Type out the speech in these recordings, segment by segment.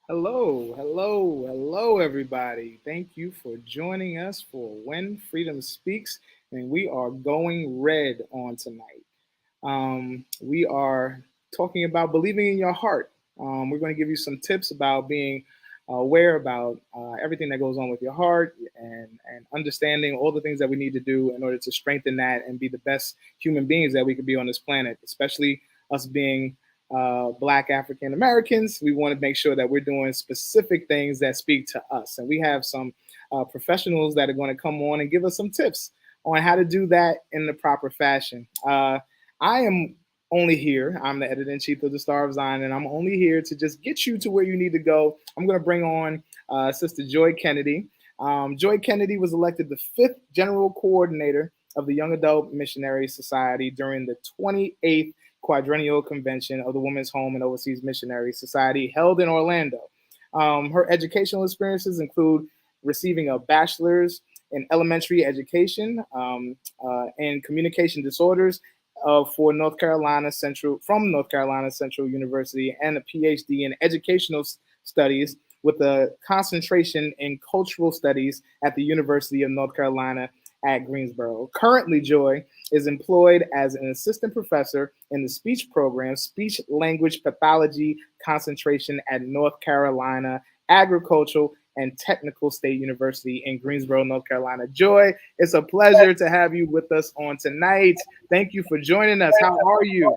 Hello, hello, hello, everybody. Thank you for joining us for When Freedom Speaks, and we are going red on tonight. We are talking about believing in your heart. We're going to give you some tips about being aware about everything that goes on with your heart and understanding all the things that we need to do in order to strengthen that and be the best human beings that we could be on this planet, especially us being Black African Americans. We want to make sure that we're doing specific things that speak to us. And we have some professionals that are going to come on and give us some tips on how to do that in the proper fashion. I am only here. I'm the editor in chief of the Star of Zion, and I'm only here to just get you to where you need to go. I'm going to bring on Sister Joy Kennedy. Joy Kennedy was elected the fifth general coordinator of the Young Adult Missionary Society during the 28th Quadrennial Convention of the Women's Home and Overseas Missionary Society held in Orlando. Her educational experiences include receiving a bachelor's in elementary education and communication disorders for North Carolina Central from North Carolina Central University and a PhD in educational studies with a concentration in cultural studies at the University of North Carolina at Greensboro. Currently, Joy is employed as an assistant professor in the speech program, Speech Language Pathology concentration at North Carolina Agricultural and Technical State University in Greensboro, North Carolina. Joy, it's a pleasure to have you with us on tonight. Thank you for joining us. How are you?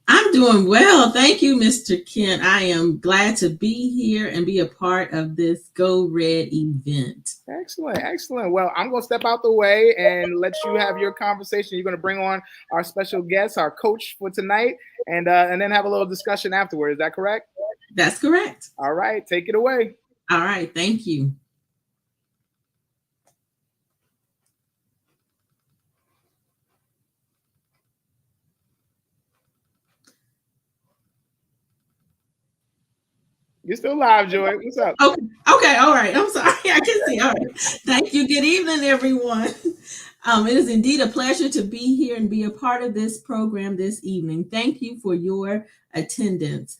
I'm doing well. Thank you, Mr. Kent. I am glad to be here and be a part of this Go Red event. Excellent, excellent. Well, I'm going to step out the way and let you have your conversation. You're going to bring on our special guest, our coach for tonight, and then have a little discussion afterwards. Is that correct? That's correct. All right, take it away. All right. Thank you. You're still live, Joy. What's up? Okay. Okay. All right. I'm sorry. I can see. All right. Thank you. Good evening, everyone. It is indeed a pleasure to be here and be a part of this program this evening. Thank you for your attendance.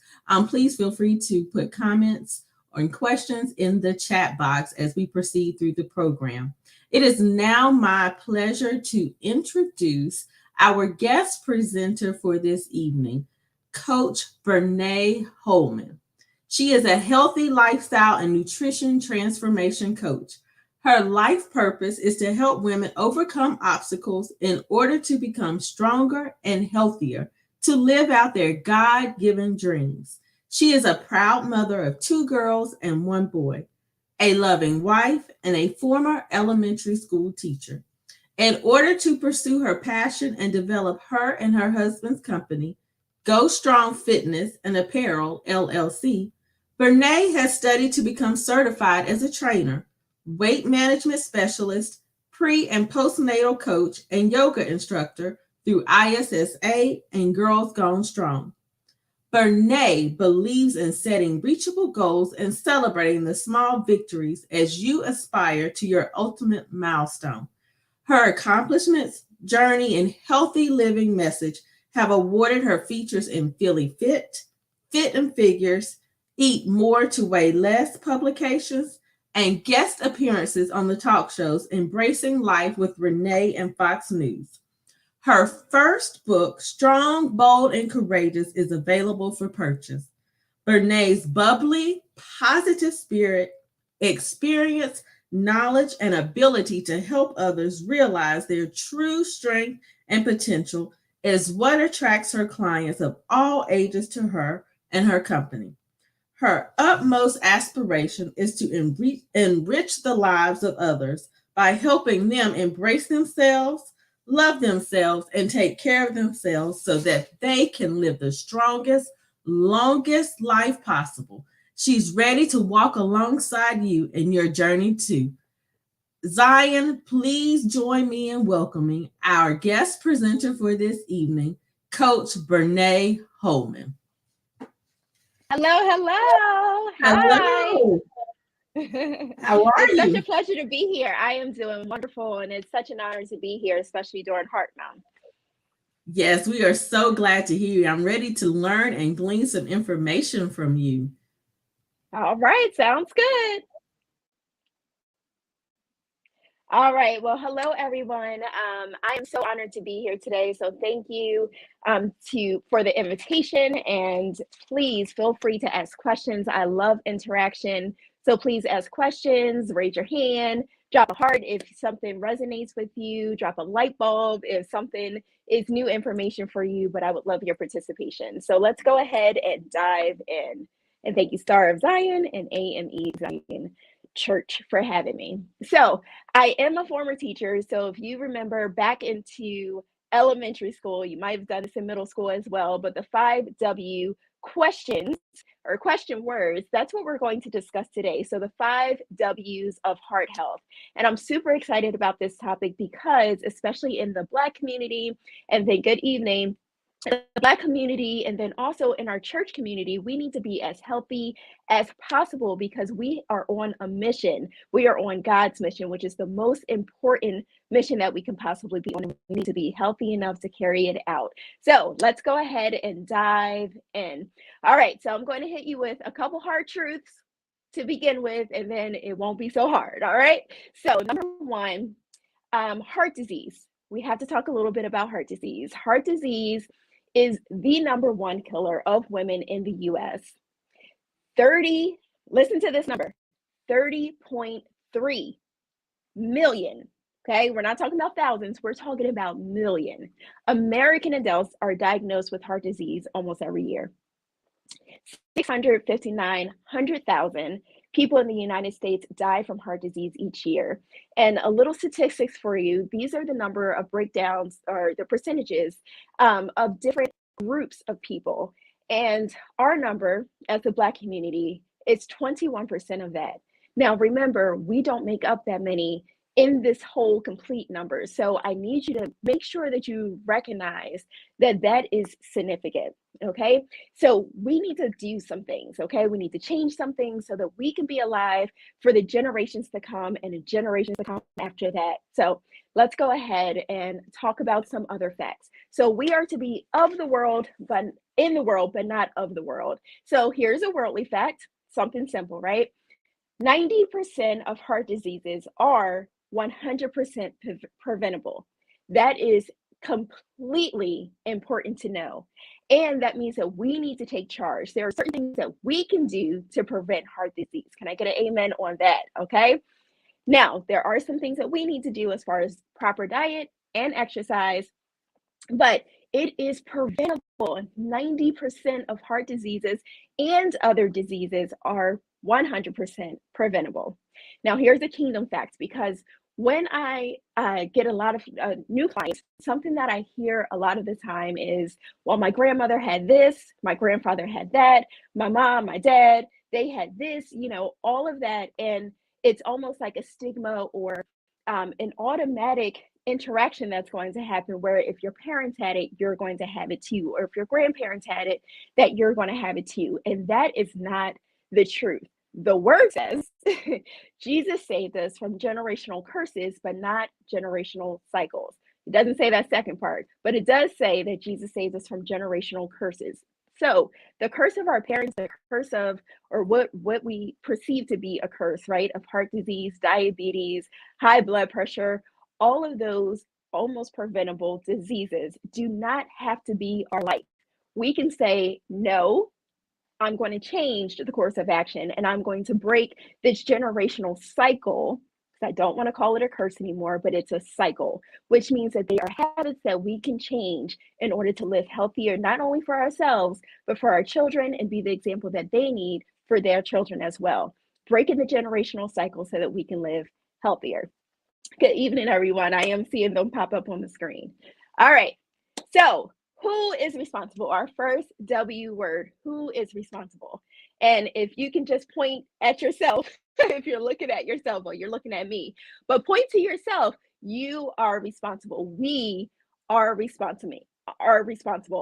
Please feel free to put comments or questions in the chat box as we proceed through the program. It is now my pleasure to introduce our guest presenter for this evening, Coach Bernai Holman. She is a healthy lifestyle and nutrition transformation coach. Her life purpose is to help women overcome obstacles in order to become stronger and healthier to live out their God given dreams. She is a proud mother of two girls and one boy, a loving wife, and a former elementary school teacher. In order to pursue her passion and develop her and her husband's company, Go Strong Fitness and Apparel, LLC, Bernai has studied to become certified as a trainer, weight management specialist, pre and postnatal coach, and yoga instructor through ISSA and Girls Gone Strong. Bernai believes in setting reachable goals and celebrating the small victories as you aspire to your ultimate milestone. Her accomplishments, journey, and healthy living message have awarded her features in Feeling Fit, Fit and Figures, Eat More to Weigh Less publications, and guest appearances on the talk shows Embracing Life with Renee and Fox News. Her first book, Strong, Bold, and Courageous, is available for purchase. Bernai's bubbly, positive spirit, experience, knowledge, and ability to help others realize their true strength and potential is what attracts her clients of all ages to her and her company. Her utmost aspiration is to enrich the lives of others by helping them embrace themselves, love themselves, and take care of themselves so that they can live the strongest, longest life possible. She's ready to walk alongside you in your journey too. Zion, please join me in welcoming our guest presenter for this evening, Coach Bernai Holman. Hello, hello. Hi. Hello. How are It's such you? a pleasure to be here. I am doing wonderful, and it's such an honor to be here, especially during Heart Month. Yes, we are so glad to hear you. I'm ready to learn and glean some information from you. All right, sounds good. All right. Well, hello everyone. I am so honored to be here today. So thank you to for the invitation, and please feel free to ask questions. I love interaction. So please ask questions, raise your hand, drop a heart if something resonates with you, drop a light bulb if something is new information for you, but I would love your participation. So let's go ahead and dive in. And thank you, Star of Zion and AME Zion Church, for having me. So I am a former teacher. So if you remember back into elementary school, you might have done this in middle school as well, but the 5W questions or question words, that's what we're going to discuss today. So the 5Ws of heart health. And I'm super excited about this topic because, especially in the Black community, and then good evening, the Black community, and then also in our church community, we need to be as healthy as possible because we are on a mission. We are on God's mission, which is the most important mission that we can possibly be on. We need to be healthy enough to carry it out. So let's go ahead and dive in. All right, so I'm going to hit you with a couple hard truths to begin with, and then it won't be so hard. All right, so number one, heart disease. We have to talk a little bit about heart disease. Heart disease is the number one killer of women in the US. 30, listen to this number, 30.3 million. Okay, we're not talking about thousands, we're talking about million. American adults are diagnosed with heart disease almost every year. 659,000 people in the United States die from heart disease each year. And a little statistics for you, these are the number of breakdowns or the percentages of different groups of people. And our number as the Black community is 21% of that. Now, remember, we don't make up that many in this whole complete number. So I need you to make sure that you recognize that that is significant. Okay, so we need to do some things. Okay, we need to change some things so that we can be alive for the generations to come and the generations to come after that. So let's go ahead and talk about some other facts. So we are to be of the world, but in the world, but not of the world. So here's a worldly fact, something simple, right? 90% of heart diseases are 100% preventable. That is completely important to know. And that means that we need to take charge. There are certain things that we can do to prevent heart disease. Can I get an amen on that? Okay. Now, there are some things that we need to do as far as proper diet and exercise, but it is preventable. 90% of heart diseases and other diseases are 100% preventable. Now, here's the kingdom fact, because when I get a lot of new clients, something that I hear a lot of the time is, well, my grandmother had this, my grandfather had that, my mom, my dad, they had this, all of that. And it's almost like a stigma or an automatic interaction that's going to happen where if your parents had it, you're going to have it too. Or if your grandparents had it, that you're going to have it too. And that is not the truth. The word says Jesus saved us from generational curses, but not generational cycles. It doesn't say that second part, but it does say that Jesus saved us from generational curses. So the curse of our parents, the curse of, or what we perceive to be a curse, right? Of heart disease, diabetes, high blood pressure, all of those almost preventable diseases do not have to be our life. We can say, no, I'm going to change the course of action and I'm going to break this generational cycle. I don't want to call it a curse anymore, but it's a cycle, which means that they are habits that we can change in order to live healthier, not only for ourselves, but for our children and be the example that they need for their children as well. Breaking the generational cycle so that we can live healthier. Good evening, everyone. I am seeing them pop up on the screen. All right. So who is responsible? Our first W word, who is responsible? And if you can just point at yourself, if you're looking at yourself or you're looking at me, but point to yourself, you are responsible. We are responsible.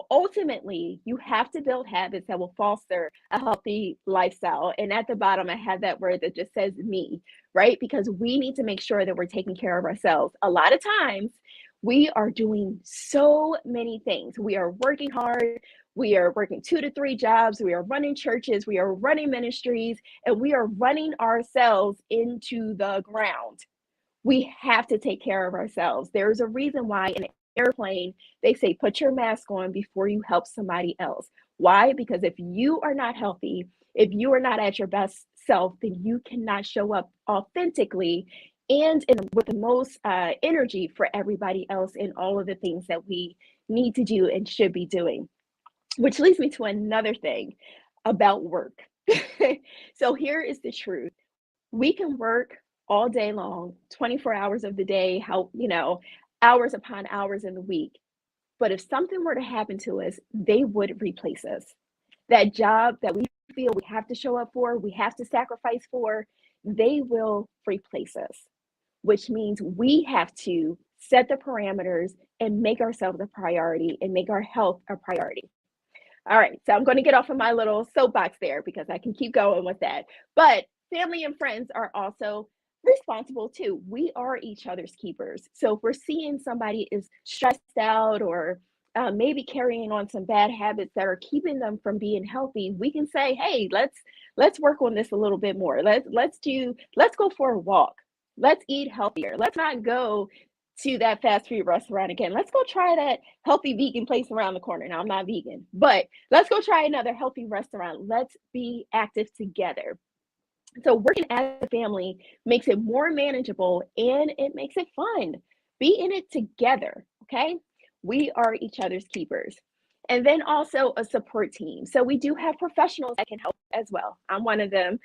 Ultimately, you have to build habits that will foster a healthy lifestyle. And at the bottom, I have that word that just says me, right? Because we need to make sure that we're taking care of ourselves. A lot of times, we are doing so many things. We are working hard. We are working 2 to 3 jobs. We are running churches. We are running ministries, and we are running ourselves into the ground. We have to take care of ourselves. There's a reason why in an airplane they say put your mask on before you help somebody else. Why? Because if you are not healthy, if you are not at your best self, then you cannot show up authentically and with the most energy for everybody else in all of the things that we need to do and should be doing. Which leads me to another thing about work. So here is the truth. We can work all day long, 24 hours of the day, hours upon hours in the week. But if something were to happen to us, they would replace us. That job that we feel we have to show up for, we have to sacrifice for, they will replace us, which means we have to set the parameters and make ourselves a priority and make our health a priority. All right, so I'm going to get off of my little soapbox there because I can keep going with that. But family and friends are also responsible too. We are each other's keepers. So if we're seeing somebody is stressed out or maybe carrying on some bad habits that are keeping them from being healthy, we can say, "Hey, let's work on this a little bit more. Let's go for a walk. Let's eat healthier. Let's not go to that fast food restaurant again. Let's go try that healthy vegan place around the corner. Now, I'm not vegan, but let's go try another healthy restaurant. Let's be active together." So, working as a family makes it more manageable and it makes it fun. Be in it together, okay? We are each other's keepers. And then also a support team. So, we do have professionals that can help as well. I'm one of them,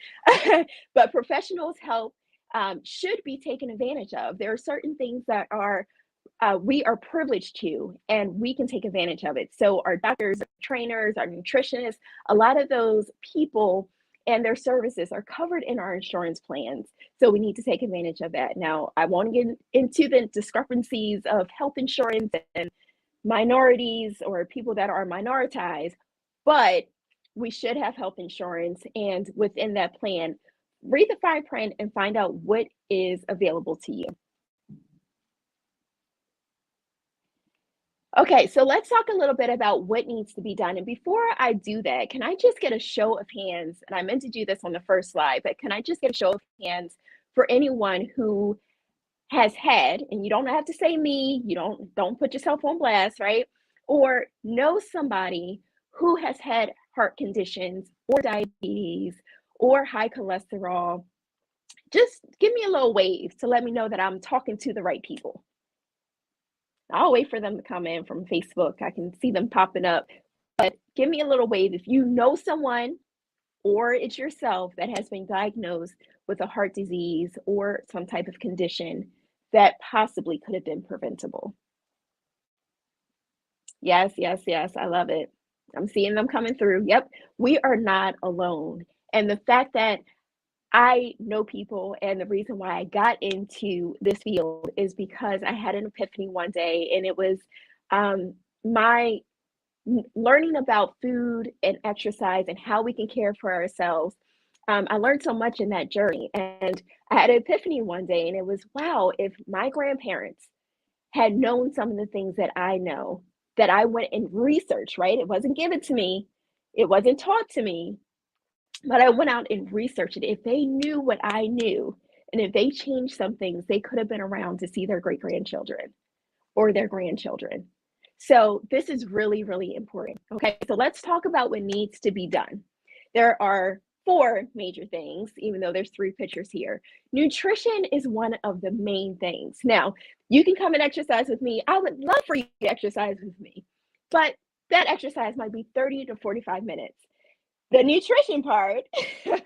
but professionals help should be taken advantage of. There are certain things that are we are privileged to, and we can take advantage of it. So our doctors, our trainers, our nutritionists, a lot of those people and their services are covered in our insurance plans. So we need to take advantage of that. Now, I won't get into the discrepancies of health insurance and minorities or people that are minoritized, but we should have health insurance. And within that plan, read the fine print and find out what is available to you. Okay, so let's talk a little bit about what needs to be done. And before I do that, can I just get a show of hands? And I meant to do this on the first slide, but can I just get a show of hands for anyone who has had, and you don't have to say me, you don't put yourself on blast, right? Or know somebody who has had heart conditions or diabetes or high cholesterol. Just give me a little wave to let me know that I'm talking to the right people. I'll wait for them to come in from Facebook. I can see them popping up. But give me a little wave if you know someone or it's yourself that has been diagnosed with a heart disease or some type of condition that possibly could have been preventable. Yes, yes, yes. I love it. I'm seeing them coming through. Yep. We are not alone. And the fact that I know people, and the reason why I got into this field is because I had an epiphany one day, and it was my learning about food and exercise and how we can care for ourselves. I learned so much in that journey, and I had an epiphany one day, and it was wow, if my grandparents had known some of the things that I know, that I went and researched, right? It wasn't given to me, it wasn't taught to me, but I went out and researched it. If they knew what I knew, and if they changed some things, they could have been around to see their great grandchildren or their grandchildren. So this is really, really important. Okay, so let's talk about what needs to be done. There are 4 major things, even though there's 3 pictures here. Nutrition is one of the main things. Now, you can come and exercise with me. I would love for you to exercise with me, but that exercise might be 30 to 45 minutes. The nutrition part,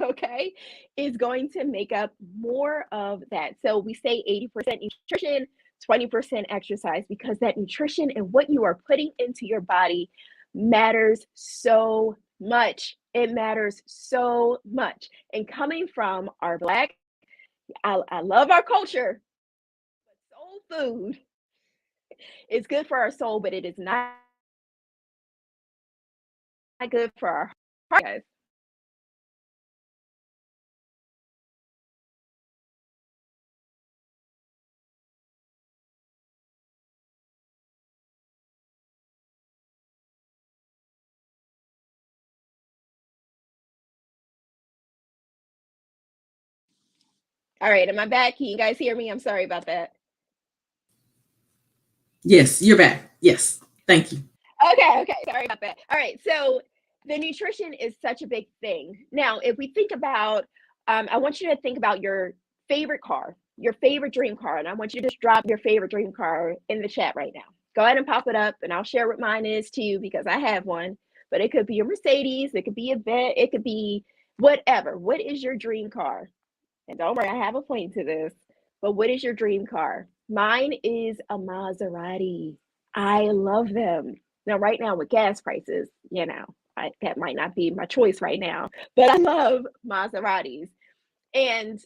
okay, is going to make up more of that. So we say 80% nutrition, 20% exercise, because that nutrition and what you are putting into your body matters so much. It matters so much. And coming from our Black, I love our culture, but soul food is good for our soul, but it is not good for our heart, guys. All right, am I back? Can you guys hear me? I'm sorry about that. Yes, you're back. Yes. Thank you. Okay, sorry about that. All right, so the nutrition is such a big thing. Now, if we think about, I want you to think about your favorite car, your favorite dream car, and I want you to just drop your favorite dream car in the chat right now. Go ahead and pop it up, and I'll share what mine is too because I have one. But it could be a Mercedes, it could be a Vet, it could be whatever. What is your dream car? And don't worry, I have a point to this. But what is your dream car? Mine is a Maserati. I love them. Now, right now with gas prices, that might not be my choice right now, but I love Maseratis. And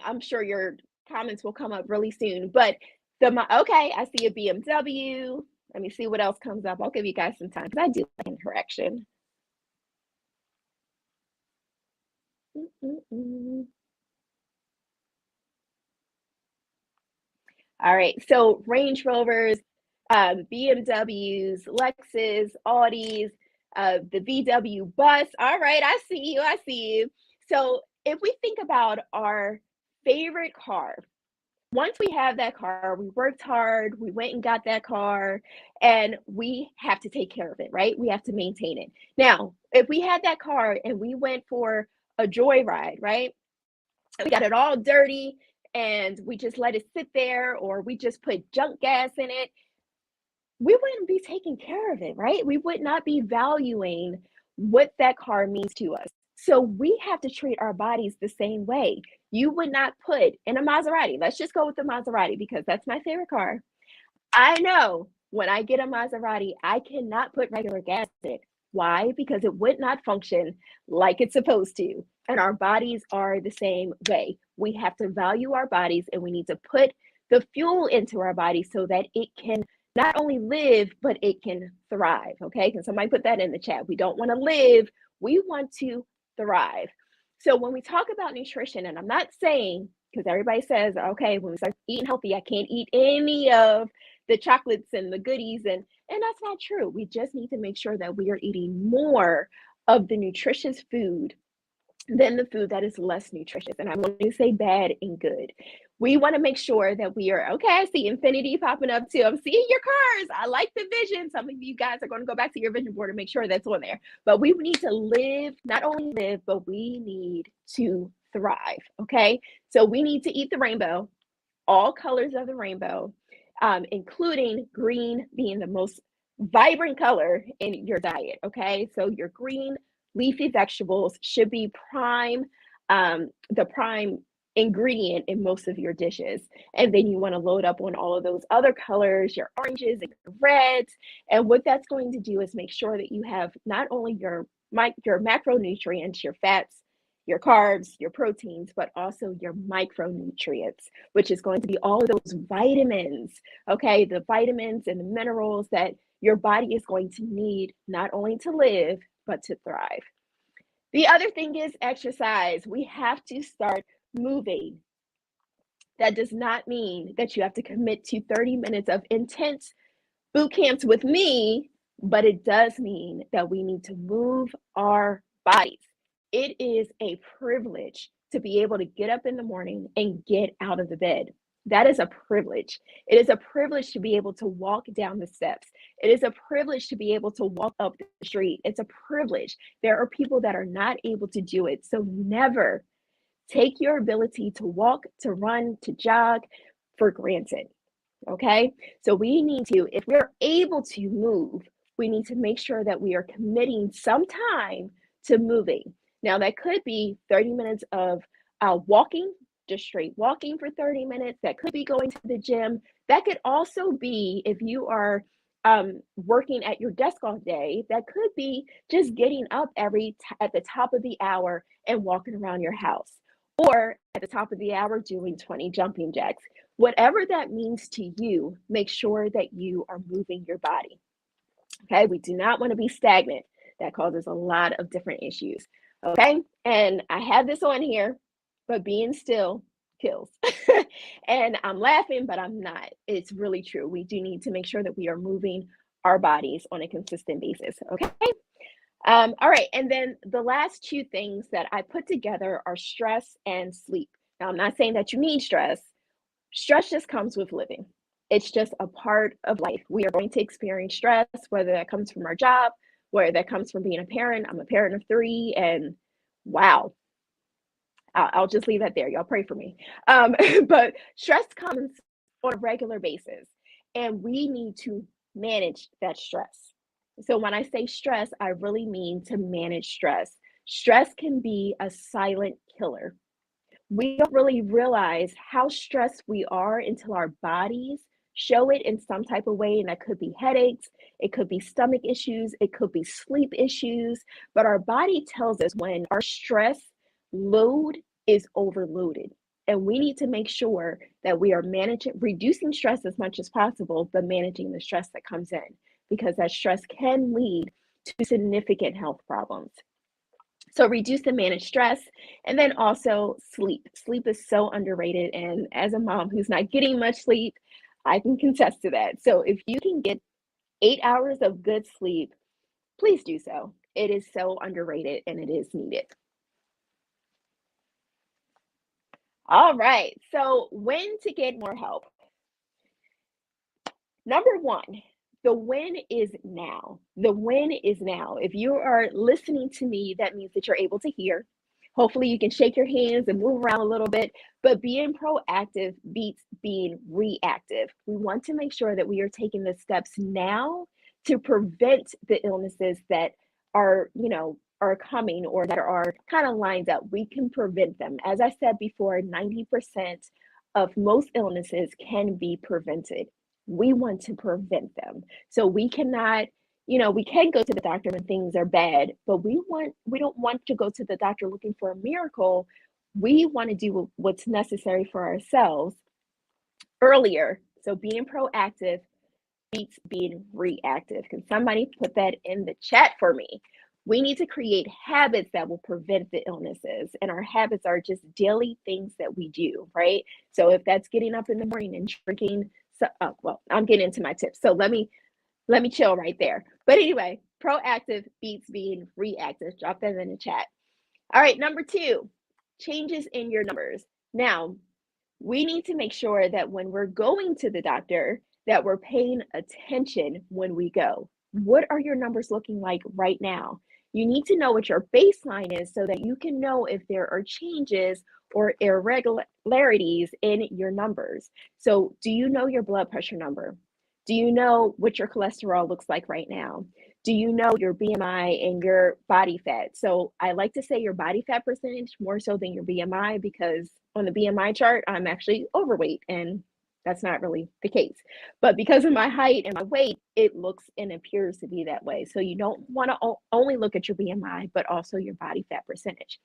I'm sure your comments will come up really soon. But okay, I see a BMW. Let me see what else comes up. I'll give you guys some time because I do like interaction. All right, so Range Rovers, BMWs, Lexus, Audis, the VW bus. All right, I see you. I see you. So if we think about our favorite car, once we have that car, we worked hard, we went and got that car, and we have to take care of it, right? We have to maintain it. Now, if we had that car and we went for a joyride, right? We got it all dirty and we just let it sit there, or we just put junk gas in it, we wouldn't be taking care of it, right? We would not be valuing what that car means to us. So we have to treat our bodies the same way. You would not put in a Maserati. Let's just go with the Maserati because that's my favorite car. I know when I get a Maserati, I cannot put regular gas in it. Why? Because it would not function like it's supposed to. And our bodies are the same way. We have to value our bodies and we need to put the fuel into our body so that it can not only live, but it can thrive. Okay. Can somebody put that in the chat? We don't want to live, we want to thrive. So when we talk about nutrition, and I'm not saying, because everybody says, okay, when we start eating healthy, I can't eat any of the chocolates and the goodies, and that's not true. We just need to make sure that we are eating more of the nutritious food than the food that is less nutritious. And I'm going to say bad and good. We want to make sure that we are okay. I see Infinity popping up too. I'm seeing your cars. I like the vision. Some of you guys are going to go back to your vision board and make sure that's on there. But we need to live, not only live, but we need to thrive. Okay. So we need to eat the rainbow, all colors of the rainbow, including green being the most vibrant color in your diet. Okay. So your green leafy vegetables should be the prime ingredient in most of your dishes. And then you want to load up on all of those other colors, your oranges and your reds. And what that's going to do is make sure that you have not only your macronutrients, your fats, your carbs, your proteins, but also your micronutrients, which is going to be all of those vitamins, okay? The vitamins and the minerals that your body is going to need not only to live, but to thrive. The other thing is exercise. We have to start moving. That does not mean that you have to commit to 30 minutes of intense boot camps with me, but it does mean that we need to move our bodies. It is a privilege to be able to get up in the morning and get out of the bed. That is a privilege. It is a privilege to be able to walk down the steps. It is a privilege to be able to walk up the street. It's a privilege. There are people that are not able to do it. So never take your ability to walk, to run, to jog for granted. Okay. So we need to, if we're able to move, we need to make sure that we are committing some time to moving. Now, that could be 30 minutes of walking, just straight walking for 30 minutes. That could be going to the gym. That could also be, if you are working at your desk all day, that could be just getting up at the top of the hour and walking around your house, or at the top of the hour doing 20 jumping jacks. Whatever that means to you, make sure that you are moving your body. Okay, we do not want to be stagnant. That causes a lot of different issues. Okay, and I have this on here, but being still kills. And I'm laughing, but I'm not. It's really true. We do need to make sure that we are moving our bodies on a consistent basis. Okay. All right, and then the last two things that I put together are stress and sleep. Now, I'm not saying that you need stress. Stress just comes with living. It's just a part of life. We are going to experience stress, whether that comes from our job, whether that comes from being a parent. I'm a parent of 3, and wow, I'll just leave that there. Y'all pray for me. But stress comes on a regular basis, and we need to manage that stress. So when I say stress, I really mean to manage stress. Stress can be a silent killer. We don't really realize how stressed we are until our bodies show it in some type of way. And that could be headaches, it could be stomach issues, it could be sleep issues. But our body tells us when our stress load is overloaded. And we need to make sure that we are reducing stress as much as possible, but managing the stress that comes in, because that stress can lead to significant health problems. So reduce and manage stress. And then also sleep. Sleep is so underrated. And as a mom who's not getting much sleep, I can contest to that. So if you can get 8 hours of good sleep, please do so. It is so underrated and it is needed. All right. So when to get more help? Number one, the win is now. The win is now. If you are listening to me, that means that you're able to hear. Hopefully, you can shake your hands and move around a little bit, but being proactive beats being reactive. We want to make sure that we are taking the steps now to prevent the illnesses that are coming or that are kind of lined up. We can prevent them. As I said before, 90% of most illnesses can be prevented. We want to prevent them. So we cannot, we can go to the doctor when things are bad, but we don't want to go to the doctor looking for a miracle. We want to do what's necessary for ourselves earlier. So being proactive beats being reactive. Can somebody put that in the chat for me? We need to create habits that will prevent the illnesses. And our habits are just daily things that we do, right? So if that's getting up in the morning and drinking, well, I'm getting into my tips. So let me chill right there. But anyway, proactive beats being reactive. Drop that in the chat. All right, number 2, changes in your numbers. Now, we need to make sure that when we're going to the doctor, that we're paying attention when we go. What are your numbers looking like right now? You need to know what your baseline is so that you can know if there are changes or irregularities in your numbers. So do you know your blood pressure number? Do you know what your cholesterol looks like right now? Do you know your BMI and your body fat? So I like to say your body fat percentage more so than your BMI, because on the BMI chart, I'm actually overweight, and that's not really the case. But because of my height and my weight, it looks and appears to be that way. So you don't want to only look at your BMI, but also your body fat percentage.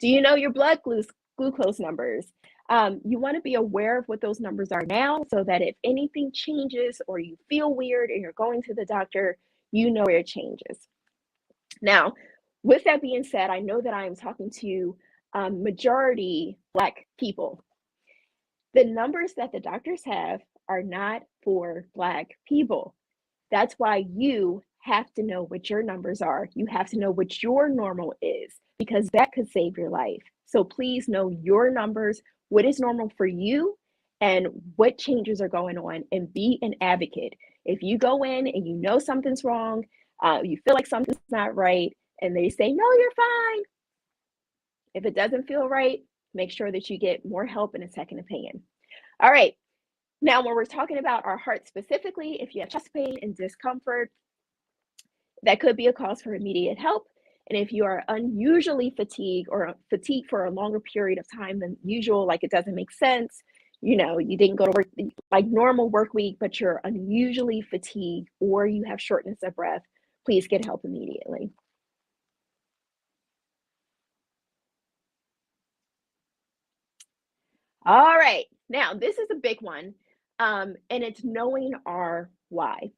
Do you know your blood glucose numbers? You want to be aware of what those numbers are now, so that if anything changes or you feel weird and you're going to the doctor, you know where it changes. Now, with that being said, I know that I am talking to majority Black people. The numbers that the doctors have are not for Black people. That's why you have to know what your numbers are. You have to know what your normal is, because that could save your life. So please know your numbers, what is normal for you, and what changes are going on, and be an advocate. If you go in and you know something's wrong, you feel like something's not right, and they say, no, you're fine. If it doesn't feel right, make sure that you get more help and a second opinion. All right. Now, when we're talking about our heart specifically, if you have chest pain and discomfort, that could be a cause for immediate help. And if you are unusually fatigued or fatigued for a longer period of time than usual, like it doesn't make sense, you didn't go to work like normal work week, but you're unusually fatigued or you have shortness of breath, please get help immediately. All right, now this is a big one, and it's knowing our why.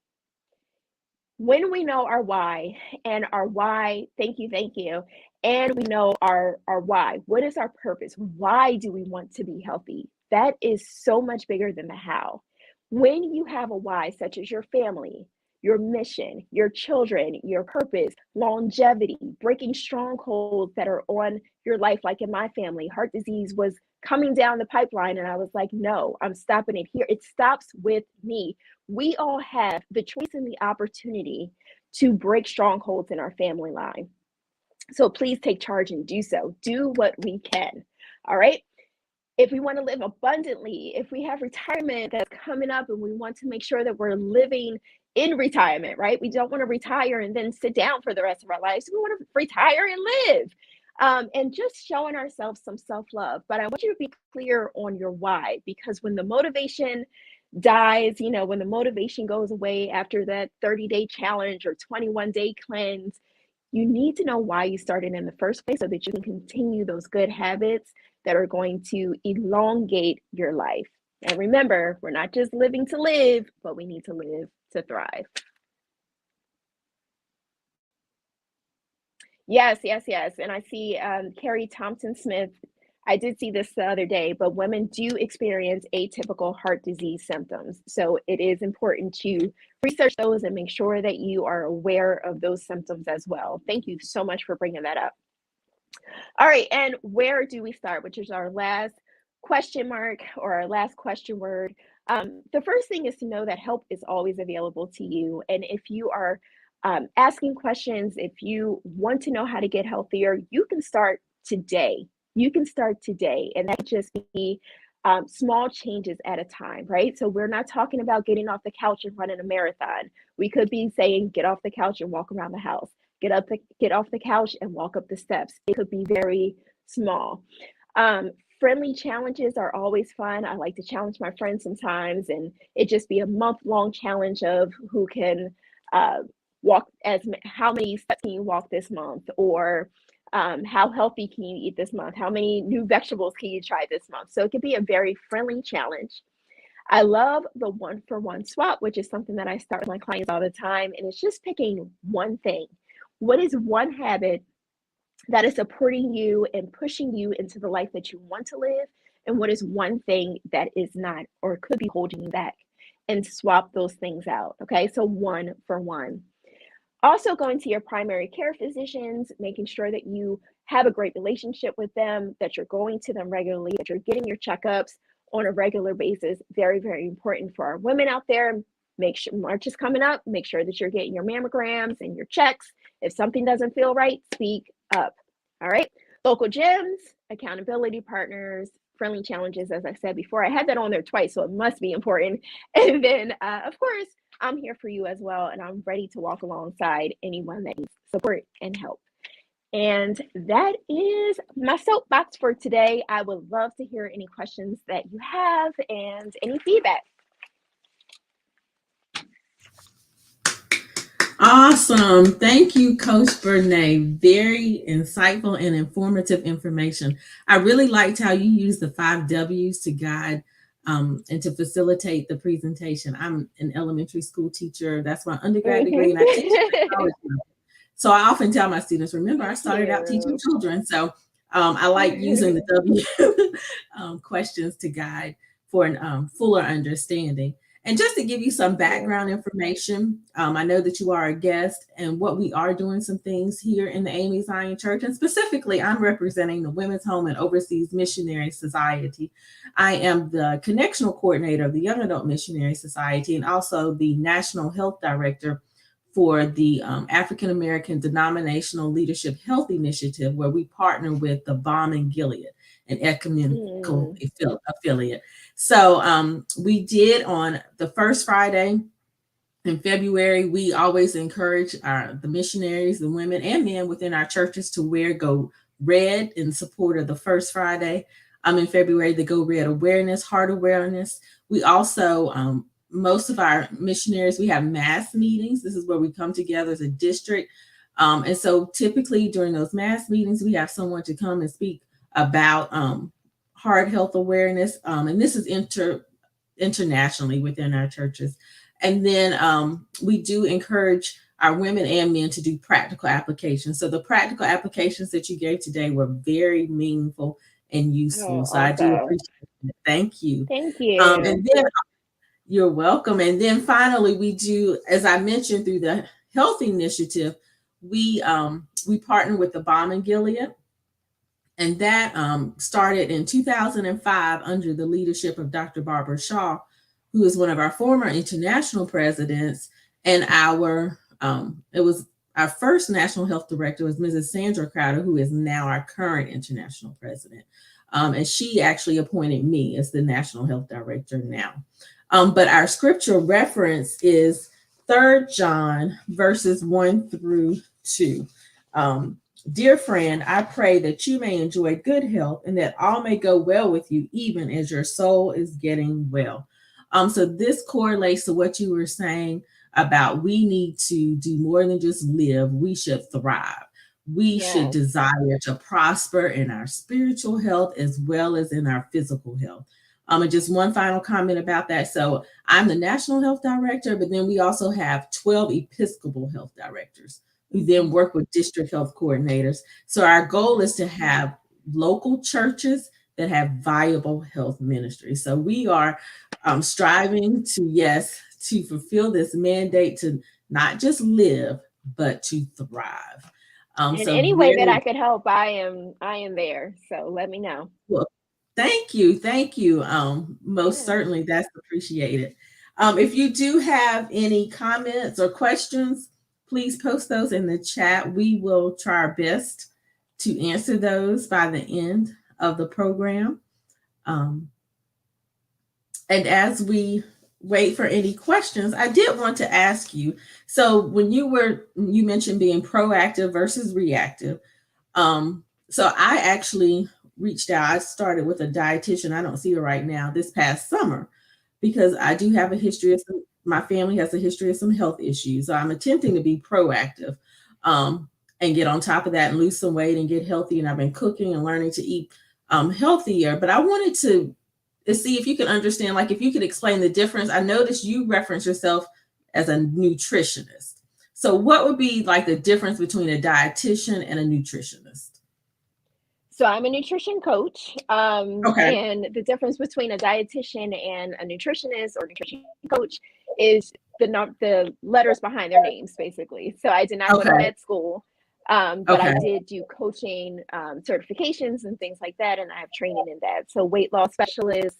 When we know our why, and our why, thank you, and we know our why, what is our purpose? Why do we want to be healthy? That is so much bigger than the how. When you have a why, such as your family, your mission, your children, your purpose, longevity, breaking strongholds that are on your life. Like in my family, heart disease was coming down the pipeline, and I was like, no, I'm stopping it here. It stops with me. We all have the choice and the opportunity to break strongholds in our family line. So please take charge and do so. Do what we can. All right. If we want to live abundantly, if we have retirement that's coming up and we want to make sure that we're living in retirement, right? We don't want to retire and then sit down for the rest of our lives. We want to retire and live. And just showing ourselves some self love. But I want you to be clear on your why, because when the motivation dies, when the motivation goes away after that 30-day challenge or 21-day cleanse, you need to know why you started in the first place so that you can continue those good habits that are going to elongate your life. And remember, we're not just living to live, but we need to live to thrive. Yes, yes, yes. And I see Carrie Thompson Smith. I did see this the other day, but women do experience atypical heart disease symptoms. So it is important to research those and make sure that you are aware of those symptoms as well. Thank you so much for bringing that up. All right, and where do we start, which is our last question mark or our last question word. The first thing is to know that help is always available to you. And if you are asking questions, if you want to know how to get healthier, you can start today. You can start today, and that could just be small changes at a time, right? So we're not talking about getting off the couch and running a marathon. We could be saying, get off the couch and walk around the house. Get off the couch and walk up the steps. It could be very small. Friendly challenges are always fun. I like to challenge my friends sometimes, and it just be a month-long challenge of who can walk how many steps can you walk this month, or how healthy can you eat this month? How many new vegetables can you try this month? So it could be a very friendly challenge. I love the 1-for-1 swap, which is something that I start with my clients all the time, and it's just picking one thing. What is one habit that is supporting you and pushing you into the life that you want to live? And what is one thing that is not or could be holding you back? And swap those things out. Okay, so 1-for-1. Also, going to your primary care physicians, making sure that you have a great relationship with them, that you're going to them regularly, that you're getting your checkups on a regular basis. Very, very important for our women out there. Make sure March is coming up. Make sure that you're getting your mammograms and your checks. If something doesn't feel right, speak up. All right. Local gyms, accountability partners, friendly challenges. As I said before, I had that on there twice, so it must be important. And then, of course, I'm here for you as well, and I'm ready to walk alongside anyone that needs support and help. And that is my soapbox for today. I would love to hear any questions that you have and any feedback. Awesome. Thank you, Coach Bernai. Very insightful and informative information. I really liked how you use the 5 W's to guide and to facilitate the presentation. I'm an elementary school teacher. That's my undergrad degree, and I teach college. So I often tell my students, remember, I started out teaching children. So I like using the W questions to guide for a fuller understanding. And just to give you some background information, I know that you are a guest, and what we are doing some things here in the AME Zion Church, and specifically I'm representing the Women's Home and Overseas Missionary Society. I am the connectional coordinator of the Young Adult Missionary Society and also the National Health Director for the African American Denominational Leadership Health Initiative, where we partner with the Balm and Gilead, an ecumenical affiliate. So we did on the first Friday in February, we always encourage the missionaries, the women and men within our churches to go red in support of the first Friday in February, the Go Red Awareness, Heart Awareness. We also, most of our missionaries, we have mass meetings. This is where we come together as a district. And so typically during those mass meetings, we have someone to come and speak about heart health awareness. And this is internationally within our churches. And then we do encourage our women and men to do practical applications. So the practical applications that you gave today were very meaningful and useful. So I do appreciate it. Thank you. Thank you. And then You're welcome. And then finally, we do, as I mentioned, through the Health Initiative, we partner with the Balm and Gilead, and that started in 2005 under the leadership of Dr. Barbara Shaw, who is one of our former international presidents, and it was our first national health director was Mrs. Sandra Crowder, who is now our current international president. And she actually appointed me as the national health director now. But our scripture reference is 3 John verses 1 through 2. Dear friend, I pray that you may enjoy good health and that all may go well with you, even as your soul is getting well. So this correlates to what you were saying about we need to do more than just live. We should thrive. We should desire to prosper in our spiritual health as well as in our physical health. And just one final comment about that. So I'm the national health director, but then we also have 12 Episcopal health directors who then work with district health coordinators. So our goal is to have local churches that have viable health ministries. So we are striving to fulfill this mandate to not just live, but to thrive. In any way that I could help, I am there. So let me know. Well, thank you. Most certainly, that's appreciated. If you do have any comments or questions, please post those in the chat. We will try our best to answer those by the end of the program. And as we wait for any questions, I did want to ask you, so when you mentioned being proactive versus reactive. So I actually reached out. I started with a dietitian. I don't see her right now this past summer because I do have a history of my family has a history of some health issues. So I'm attempting to be proactive and get on top of that and lose some weight and get healthy. And I've been cooking and learning to eat healthier. But I wanted to see if you can understand, like if you could explain the difference. I noticed you reference yourself as a nutritionist. So what would be like the difference between a dietitian and a nutritionist? So I'm a nutrition coach. And the difference between a dietitian and a nutritionist or nutrition coach is the letters behind their names, basically. So I did not go to med school, but I did do coaching certifications and things like that, and I have training in that. So weight loss specialist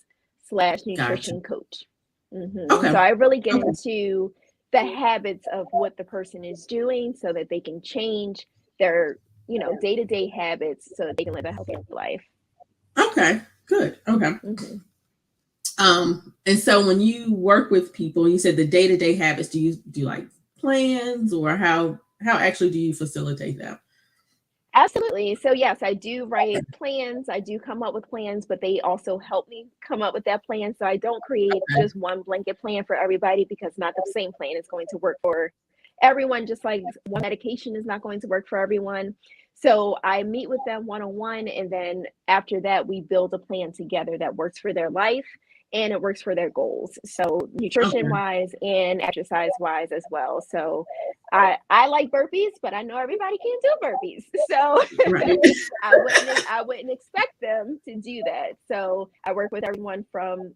/ nutrition coach. So I really get into the habits of what the person is doing so that they can change their day-to-day habits so that they can live a healthy life. Okay, good. Okay. And so when you work with people, you said the day-to-day habits, do you do like plans, or how actually do you facilitate that? Absolutely. So yes, I do write plans. I do come up with plans, but they also help me come up with that plan. So I don't create just one blanket plan for everybody, because not the same plan is going to work for everyone, just like one medication is not going to work for everyone. So I meet with them one-on-one, and then after that, we build a plan together that works for their life and it works for their goals. So nutrition-wise and exercise-wise as well. So I like burpees, but I know everybody can't do burpees. So I wouldn't expect them to do that. So I work with everyone from,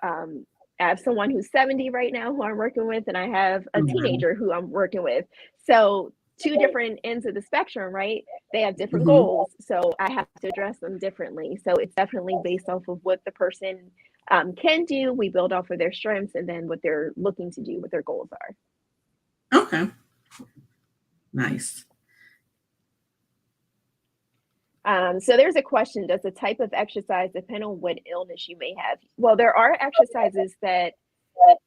I have someone who's 70 right now who I'm working with, and I have a teenager who I'm working with. So two different ends of the spectrum, right? They have different goals. So I have to address them differently. So it's definitely based off of what the person can do. We build off of their strengths and then what they're looking to do, what their goals are. Okay. Nice. So there's a question: does the type of exercise depend on what illness you may have? Well, there are exercises that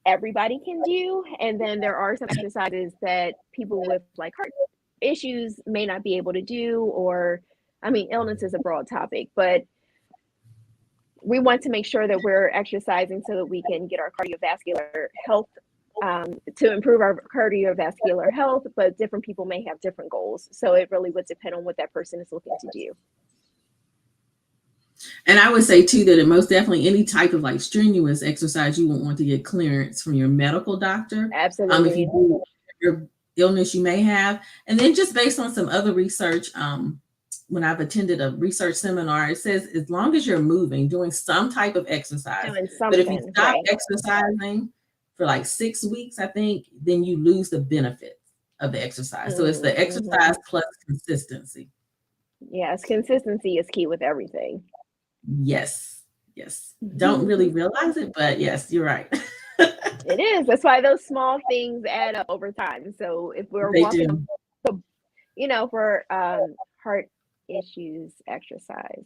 everybody can do, and then there are some exercises that people with like heart issues may not be able to do, or illness is a broad topic, but we want to make sure that we're exercising so that we can get our cardiovascular health, to improve our cardiovascular health, but different people may have different goals. So it really would depend on what that person is looking to do. And I would say too, that it most definitely, any type of like strenuous exercise, you won't want to get clearance from your medical doctor. Absolutely. If you do your illness you may have. And then just based on some other research, when I've attended a research seminar, it says as long as you're moving, doing some type of exercise, Doing but if you something, stop right? exercising for like 6 weeks, I think, then you lose the benefits of the exercise. So it's the Mm-hmm. exercise plus consistency. Yes, consistency is key with everything. Yes. Yes. Don't really realize it, but yes, you're right. It is. That's why those small things add up over time. So if we're They walking, do. for heart issues exercise,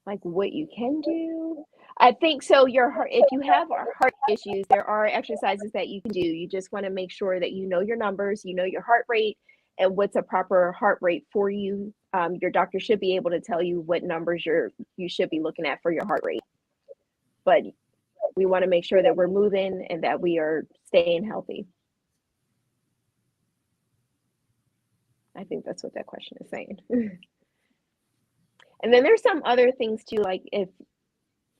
like what you can do. I think so. Your heart, if you have heart issues, there are exercises that you can do. You just want to make sure that you know your numbers, you know your heart rate, and what's a proper heart rate for you. Your doctor should be able to tell you what numbers you should be looking at for your heart rate. But we want to make sure that we're moving and that we are staying healthy. I think that's what that question is saying. And then there's some other things too, like if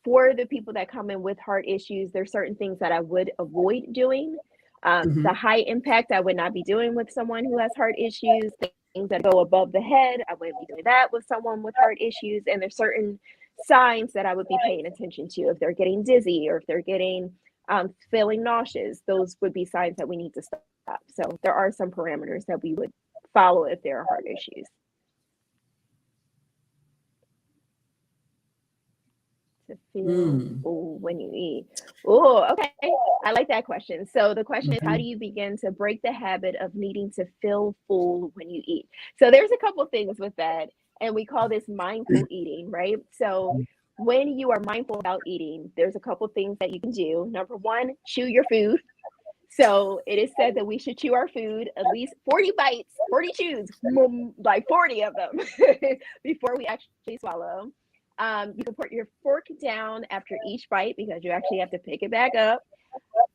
for the people that come in with heart issues, there's certain things that I would avoid doing. The Mhm. high impact I would not be doing with someone who has heart issues. Things that go above the head, I wouldn't be doing that with someone with heart issues. And there's certain signs that I would be paying attention to. If they're getting dizzy or if they're getting feeling nauseous, those would be signs that we need to stop. So there are some parameters that we would follow if there are heart issues. To feel Mm. full when you eat. Oh, okay. I like that question. So the question is, how do Mhm. you begin to break the habit of needing to feel full when you eat? So there's a couple things with that, and we call this mindful eating, right? So when you are mindful about eating, there's a couple things that you can do. Number one, chew your food. So it is said that we should chew our food at least 40 bites, 40 chews, like 40 of them before we actually swallow. You can put your fork down after each bite because you actually have to pick it back up.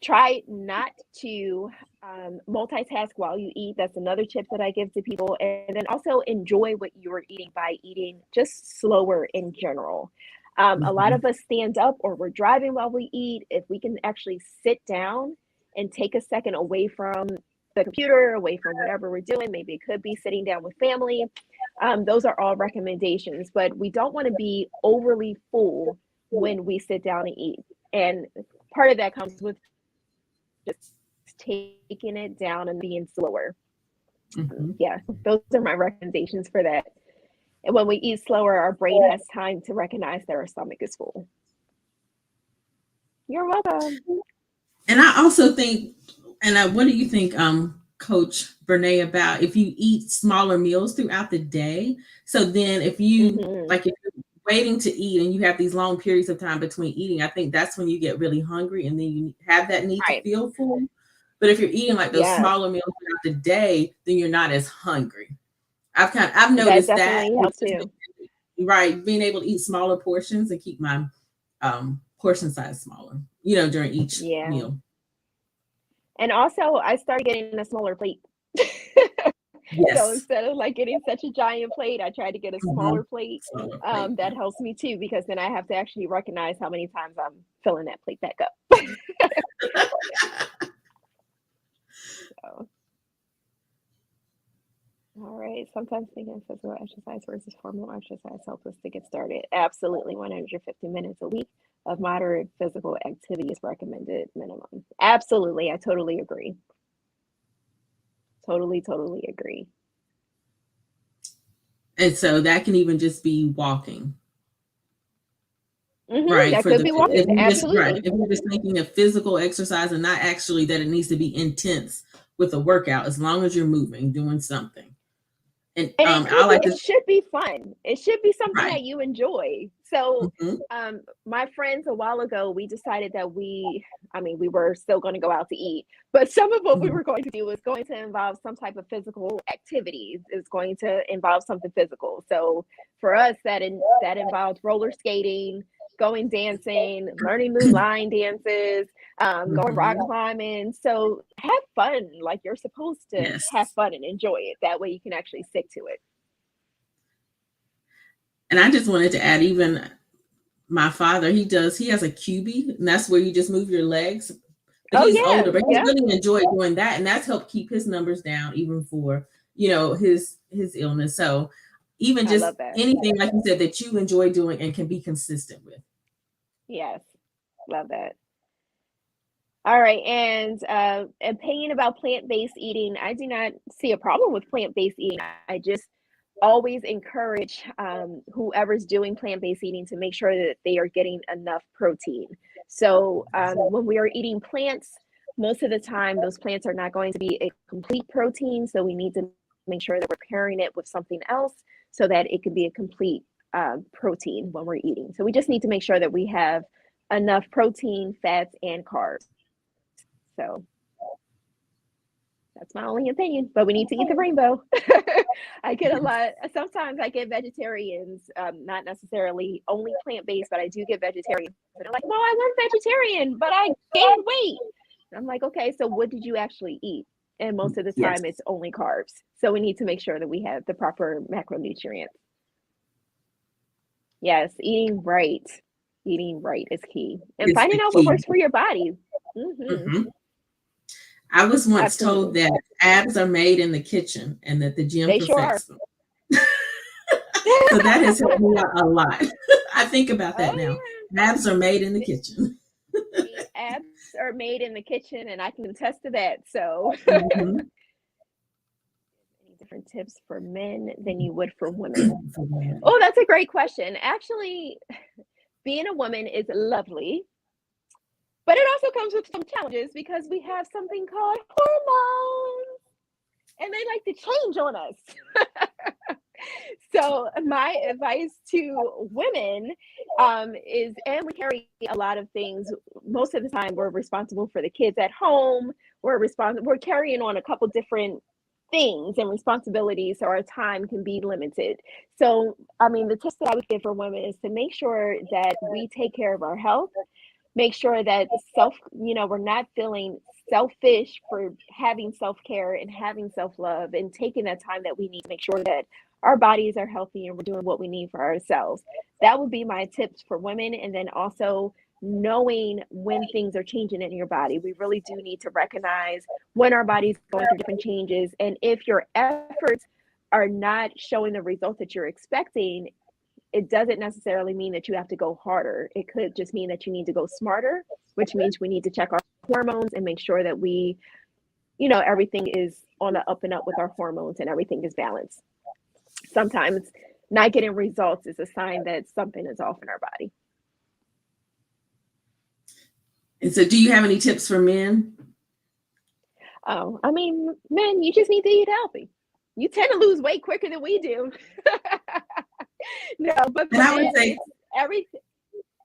Try not to multitask while you eat. That's another tip that I give to people. And then also enjoy what you're eating by eating just slower in general. A lot Mhm. of us stand up or we're driving while we eat. If we can actually sit down and take a second away from the computer, away from whatever we're doing, maybe it could be sitting down with family. Those are all recommendations, but we don't want to be overly full when we sit down and eat. And part of that comes with just taking it down and being slower. Mhm. Yeah, those are my recommendations for that. And when we eat slower, our brain has time to recognize that our stomach is full. You're welcome. And I also think, and what do you think, Coach Bernay, about if you eat smaller meals throughout the day? So then, if you Hmm. like, if you're waiting to eat and you have these long periods of time between eating, I think that's when you get really hungry, and then you have that need to Right. feel full. But if you're eating like those Yes, smaller meals throughout the day, then you're not as hungry. I've that noticed that, definitely helps too. right, being able to eat smaller portions and keep my portion size smaller, during each Yeah. meal. And also, I started getting a smaller plate. So Yes. instead of like getting such a giant plate, I try to get a smaller Mhm. plate. Smaller plate, That yeah. helps me too because then I have to actually recognize how many times I'm filling that plate back up. So, all right. Sometimes thinking physical exercise versus formal exercise helps us to get started. Absolutely, 150 minutes a week of moderate physical activity is recommended minimum. Absolutely, I totally agree. Totally, totally agree. And so that can even just be walking, right? That For could the be if walking. you just right, Absolutely. if you're just thinking of physical exercise and not actually that it needs to be intense with a workout, as long as you're moving, doing something. And And it I could be, like it to should be fun. It should be something right. that you enjoy. So, Hmm. my friends a while ago, we decided that we were still going to go out to eat, but some of what we Hmm. were going to do was going to involve some type of physical activity. It's going to involve something physical. So for us, that involved roller skating, going dancing, learning new line dances, going rock Hmm. climbing. So have fun, like you're supposed to have Yes. fun and enjoy it. That way you can actually stick to it. And I just wanted to add, even my father, he has a QB, and that's where you just move your legs. But Oh he's yeah, older, but he's yeah. really enjoyed doing that, and that's helped keep his numbers down, even for his illness. So even I just love that. anything, like you said, that you enjoy doing and can be consistent with. Yes, love that. All right, and opinion about plant-based eating. I do not see a problem with plant-based eating. I just always encourage whoever's doing plant-based eating to make sure that they are getting enough protein. So when we are eating plants, most of the time those plants are not going to be a complete protein. So we need to make sure that we're pairing it with something else so that it can be a complete protein when we're eating. So we just need to make sure that we have enough protein, fats, and carbs. So that's my only opinion, but we need to eat the rainbow. I get a lot. Sometimes I get vegetarians, not necessarily only plant based, but I do get vegetarians that are like, "Well, I was vegetarian, but I gained weight." And I'm like, "Okay, so what did you actually eat?" And most of the Yes. time, it's only carbs. So we need to make sure that we have the proper macronutrients. Yes, eating right is key, and It's finding the out what key. works for your body. Mhm. I was once told Absolutely, that abs are made in the kitchen and that the gym they sure are. perfects them. So that has helped me out a lot. I think about that Oh now. yeah. Abs are made in the kitchen. The abs are made in the kitchen, and I can attest to that. So, Mhm. any different tips for men than you would for women? For women. Oh, that's a great question. Actually, being a woman is lovely, but it also comes with some challenges because we have something called hormones, and they like to change on us. So my advice to women is, and we carry a lot of things. Most of the time, we're responsible for the kids at home. We're carrying on a couple different things and responsibilities, so our time can be limited. So, I mean, the tips that I would give for women is to make sure that we take care of our health, make sure that we're not feeling selfish for having self-care and having self-love and taking that time that we need to make sure that our bodies are healthy and we're doing what we need for ourselves. That would be my tips for women. And then also knowing when things are changing in your body. We really do need to recognize when our body's going through different changes. And if your efforts are not showing the results that you're expecting, it doesn't necessarily mean that you have to go harder. It could just mean that you need to go smarter, which means we need to check our hormones and make sure that everything is on the up and up with our hormones and everything is balanced. Sometimes not getting results is a sign that something is off in our body. And so, do you have any tips for men? Oh, I mean, men, you just need to eat healthy. You tend to lose weight quicker than we do. No, but And for I would men, say, it's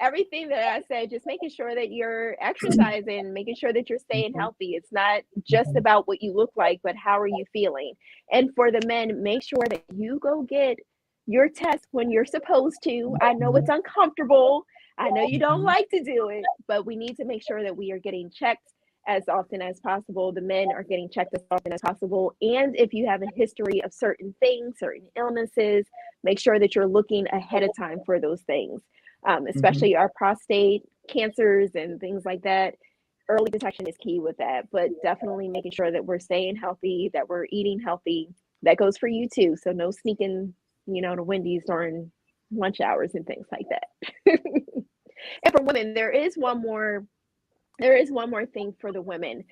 everything that I said, just making sure that you're exercising, making sure that you're staying healthy. It's not just about what you look like, but how are you feeling? And for the men, make sure that you go get your test when you're supposed to. I know it's uncomfortable. I know you don't like to do it, but we need to make sure that we are getting checked as often as possible. The men are getting checked as often as possible. And if you have a history of certain things, certain illnesses, make sure that you're looking ahead of time for those things. Especially our prostate cancers and things like that. Early detection is key with that, but definitely making sure that we're staying healthy, that we're eating healthy. That goes for you too. So no sneaking, to Wendy's during lunch hours and things like that. And for women, there is one more thing for the women.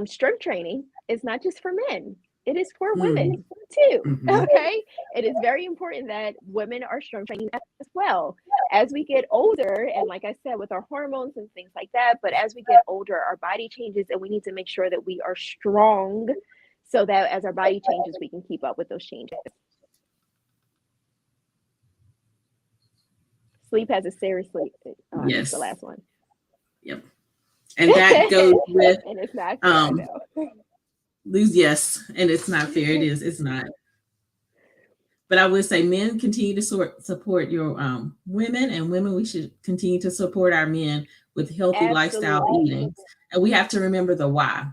Strength training is not just for men. It is for women too. mhm. Okay. It is very important that women are strength training as well. As we get older, and like I said, with our hormones and things like that, but as we get older, our body changes and we need to make sure that we are strong so that as our body changes, we can keep up with those changes. Sleep has a seriously, that's the Yes, last one. yep. And that goes with And it's not fair, I um, know. lose. Yes, and it's not fair. It is. It's not. But I would say men continue to support your women, and women, we should continue to support our men with healthy lifestyle Absolutely. eating. And we have to remember the why.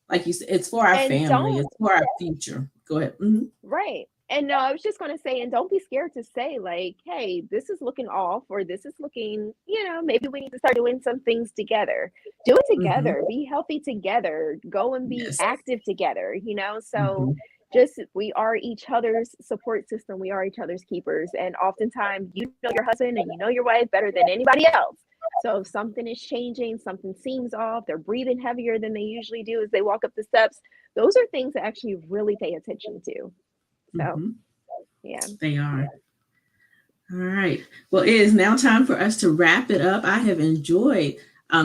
Like you said, it's for our And family, don't it's for our future. Go ahead. Mhm. Right. And no, I was just going to say, and don't be scared to say, like, hey, this is looking off, or this is looking, maybe we need to start doing some things together. Do it Mhm. together. Be healthy together. Go and be Yes. active together, So Mhm. we are each other's support system. We are each other's keepers. And oftentimes, you know your husband and you know your wife better than anybody else. So if something is changing, something seems off, they're breathing heavier than they usually do as they walk up the steps, those are things to actually really pay attention to. So, Mm-hmm. yeah. They are. All right. Well, it is now time for us to wrap it up. I have enjoyed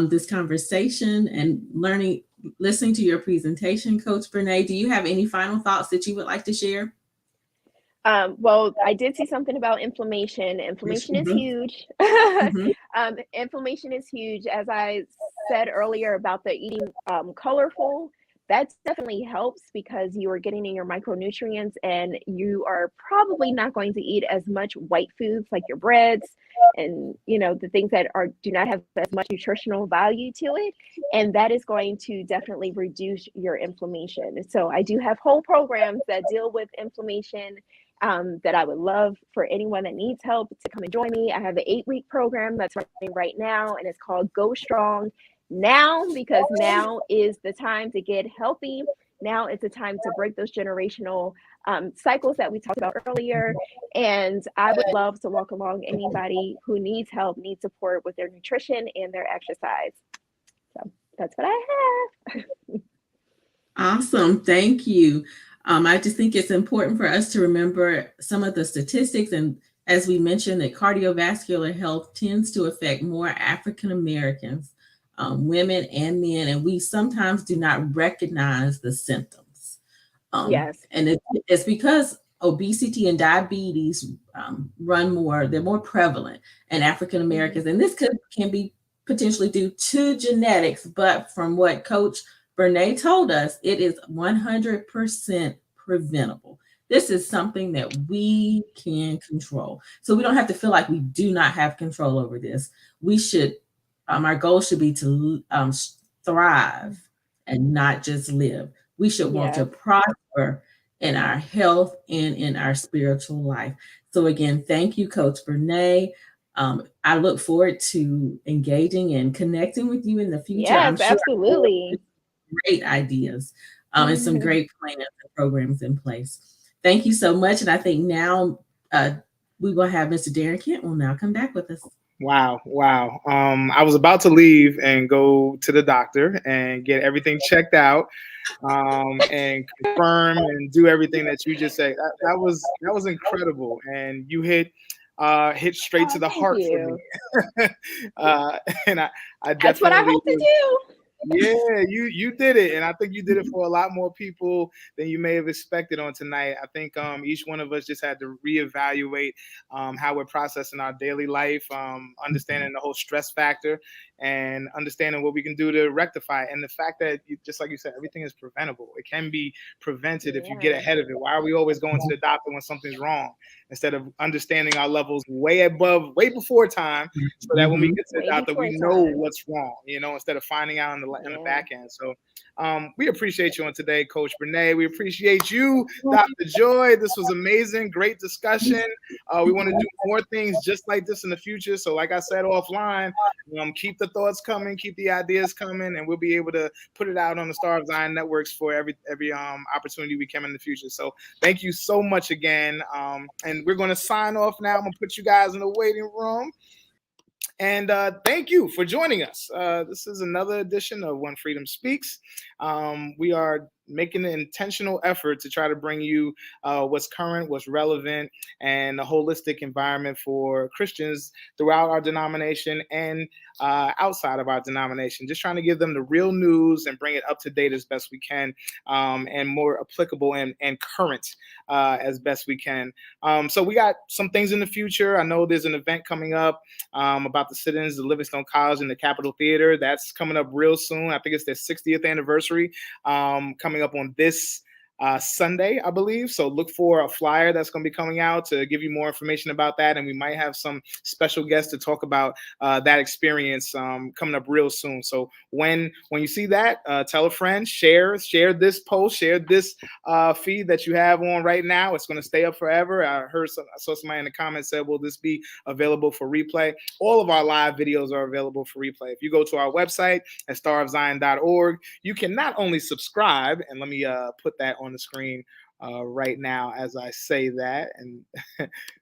this conversation and listening to your presentation, Coach Bernai. Do you have any final thoughts that you would like to share? Well, I did see something about inflammation. Inflammation is Mm-hmm. huge. Mm-hmm. Inflammation is huge. As I said earlier about the eating colorful, that definitely helps because you are getting in your micronutrients and you are probably not going to eat as much white foods like your breads and the things that do not have as much nutritional value to it, and that is going to definitely reduce your inflammation. So I do have whole programs that deal with inflammation, that I would love for anyone that needs help to come and join me. I have an 8-week program that's running right now, and it's called Go Strong Now, because now is the time to get healthy. Now is the time to break those generational cycles that we talked about earlier. And I would love to welcome along anybody who needs help, needs support with their nutrition and their exercise. So that's what I have. Awesome. Thank you. I just think it's important for us to remember some of the statistics. And as we mentioned, that cardiovascular health tends to affect more African Americans, women and men, and we sometimes do not recognize the symptoms. Yes. And it's because obesity and diabetes they're more prevalent in African Americans. And this can be potentially due to genetics, but from what Coach Bernai told us, it is 100% preventable. This is something that we can control. So we don't have to feel like we do not have control over this. We should, our goal should be to thrive and not just live. We should want to Yes. prosper in our health and in our spiritual life. So again, thank you, Coach Bernai. I look forward to engaging and connecting with you in the future. I'm Yes, sure absolutely. great ideas and some great plans and programs in place. Thank you so much. And I think now we will have Mr. Darren Kent will now come back with us. Wow, wow. I was about to leave and go to the doctor and get everything checked out, and confirm and do everything that you just said. That was incredible, and you hit straight to Oh, the thank heart for you. me. And I That's what I definitely hope to do. yeah, you did it, and I think you did it for a lot more people than you may have expected on tonight. I think each one of us just had to reevaluate how we're processing our daily life, understanding the whole stress factor, and understanding what we can do to rectify it. And the fact that, just like you said, everything is preventable. It can be prevented if you get Yeah. ahead of it. Why are we always going to the doctor when something's wrong instead of understanding our levels way before time, so that when we Mhm. get to the Way doctor, before we know time. what's wrong, instead of finding out in the Yeah. back end. So we appreciate you on today, Coach Bernai. We appreciate you, Dr. Joy. This was amazing. Great discussion. We want to do more things just like this in the future. So like I said offline, keep the thoughts coming, keep the ideas coming, and we'll be able to put it out on the Star of Zion networks for every opportunity we can in the future. So thank you so much again. And we're going to sign off now. I'm going to put you guys in the waiting room. And thank you for joining us. This is another edition of When Freedom Speaks. We are making an intentional effort to try to bring you what's current, what's relevant, and a holistic environment for Christians throughout our denomination and outside of our denomination. Just trying to give them the real news and bring it up to date as best we can, and more applicable and current as best we can. So we got some things in the future. I know there's an event coming up about the sit-ins, the Livingstone College and the Capitol Theater. That's coming up real soon. I think it's their 60th anniversary, coming up on this Sunday, I believe. So look for a flyer that's going to be coming out to give you more information about that. And we might have some special guests to talk about that experience coming up real soon. So when you see that, tell a friend, share this post, share this feed that you have on right now. It's going to stay up forever. I saw somebody in the comments said, will this be available for replay? All of our live videos are available for replay. If you go to our website at starofzion.org, you can not only subscribe, and let me put that on the screen right now as I say that. And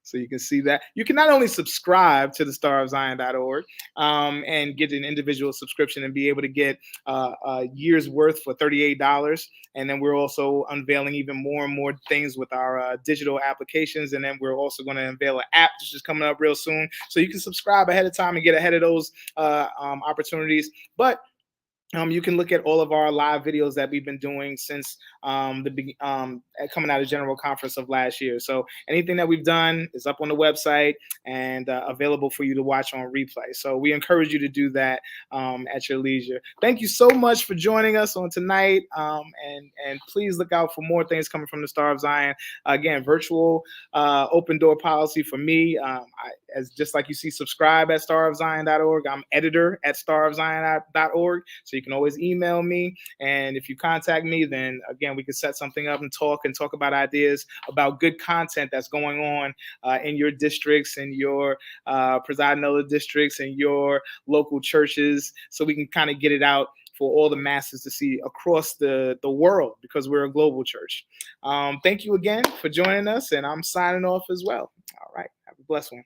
so you can see that. You can not only subscribe to the starofzion.org and get an individual subscription and be able to get a year's worth for $38. And then we're also unveiling even more and more things with our digital applications. And then we're also going to unveil an app that's just coming up real soon. So you can subscribe ahead of time and get ahead of those opportunities. But you can look at all of our live videos that we've been doing since coming out of General Conference of last year. So anything that we've done is up on the website and available for you to watch on replay. So we encourage you to do that at your leisure. Thank you so much for joining us on tonight, and please look out for more things coming from the Star of Zion. Again, virtual open door policy for me. As just like you see, subscribe at starofzion.org. I'm editor at starofzion.org. So you can always email me. And if you contact me, then again, we can set something up and talk about ideas about good content that's going on in your districts and your presiding elder districts and your local churches. So we can kind of get it out for all the masses to see across the world, because we're a global church. Thank you again for joining us, and I'm signing off as well. All right. Have a blessed one.